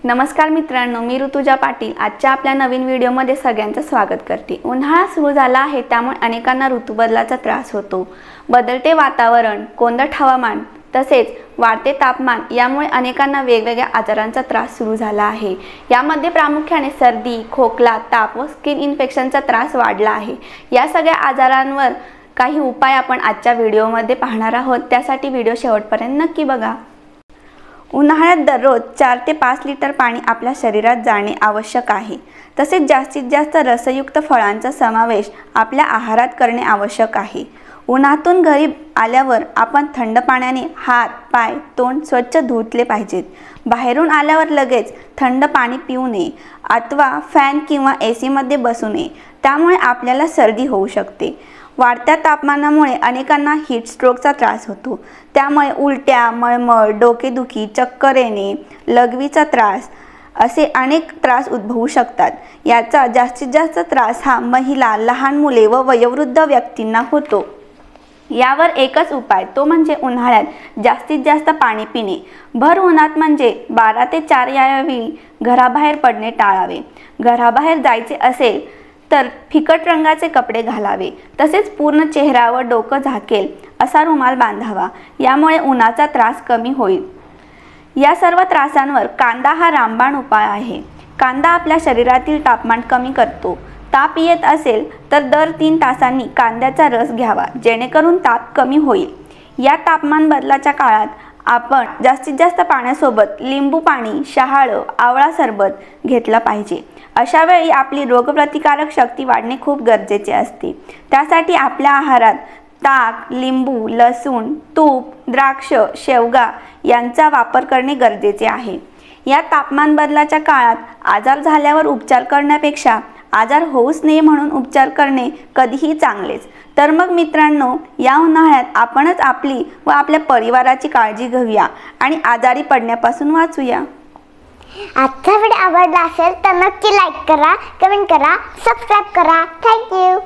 नमस्कार मित्रांनो, मी ऋतुजा पाटील आजच्या आपल्या नवीन व्हिडिओमध्ये सगळ्यांचं स्वागत करते। उन्हाळा सुरू झाला आहे, त्यामुळे अनेकांना ऋतुबदलाचा त्रास होतो। बदलते वातावरण, कोंदट हवामान तसेच वाढते तापमान यामुळे अनेकांना वेगवेगळ्या आजारांचा त्रास सुरू झाला आहे। यामध्ये प्रामुख्याने सर्दी, खोकला, ताप व स्किन इन्फेक्शनचा त्रास वाढला आहे। या सगळ्या आजारांवर काही उपाय आपण आजच्या व्हिडिओमध्ये पाहणार आहोत, त्यासाठी व्हिडिओ शेवटपर्यंत नक्की बघा। उन्हाळ्यात दररोज 4 ते 5 लिटर पाणी आपल्या शरीरात जाणे आवश्यक आहे। तसेच जास्तीत जास्त रसयुक्त फळांचा समावेश आपल्या आहारात करणे आवश्यक आहे। उन्हातून घरी आल्यावर आपण थंड पाण्याने हात, पाय, तोंड स्वच्छ धुतले पाहिजेत। बाहेरून आल्यावर लगेच थंड पाणी पिऊ नये अथवा फॅन किंवा AC मध्ये बसू नये, त्यामुळे आपल्याला सर्दी होऊ शकते। वाढत्या तापमानामुळे अनेकांना हीट स्ट्रोकचा त्रास होतो, त्यामुळे उलट्या, मळमळ, डोकेदुखी, चक्कर येणे, लघवीचा त्रास असे अनेक त्रास उद्भवू शकतात। याचा जास्तीत जास्त त्रास हा महिला, लहान मुले व वयोवृद्ध व्यक्तींना होतो। यावर एकच उपाय, तो म्हणजे उन्हाळ्यात जास्तीत जास्त पाणी पिणे। भर उन्हात म्हणजे 12 ते 4 या वेळी घराबाहेर पडणे टाळावे। घराबाहेर जायचे असेल तर फिकट रंगाचे कपडे घालावे, तसेच पूर्ण चेहरा व डोकं झाकेल असा रुमाल बांधावा, यामुळे उन्हाचा त्रास कमी होईल। या सर्व त्रासांवर कांदा हा रामबाण उपाय आहे। कांदा आपल्या शरीरातील तापमान कमी करतो। ताप येत असेल तर दर 3 तासांनी कांद्याचा रस घ्यावा, जेणेकरून ताप कमी होईल। या तापमान बदलाच्या काळात आपण जास्तीत जास्त पाण्यासोबत लिंबू पाणी, शहाळं, आवळा सरबत घेतला पाहिजे। अशा वेळी आपली रोगप्रतिकारक शक्ती वाढणे खूप गरजेचे असते। त्यासाठी आपल्या आहारात ताक, लिंबू, लसूण, तूप, द्राक्ष, शेवगा यांचा वापर करणे गरजेचे आहे। या तापमान बदलाच्या काळात आजार झाल्यावर उपचार करण्यापेक्षा आजार होऊच नये म्हणून उपचार करणे कधीही चांगलेच। तर मग मित्रांनो, या उन्हाळ्यात आपणच आपली व आपल्या परिवाराची काळजी घेऊया आणि आजारी पडण्यापासून वाचूया। आजचा व्हिडिओ आवडला असेल तर नक्की लाईक करा, कमेंट करा, सबस्क्राईब करा। Thank you.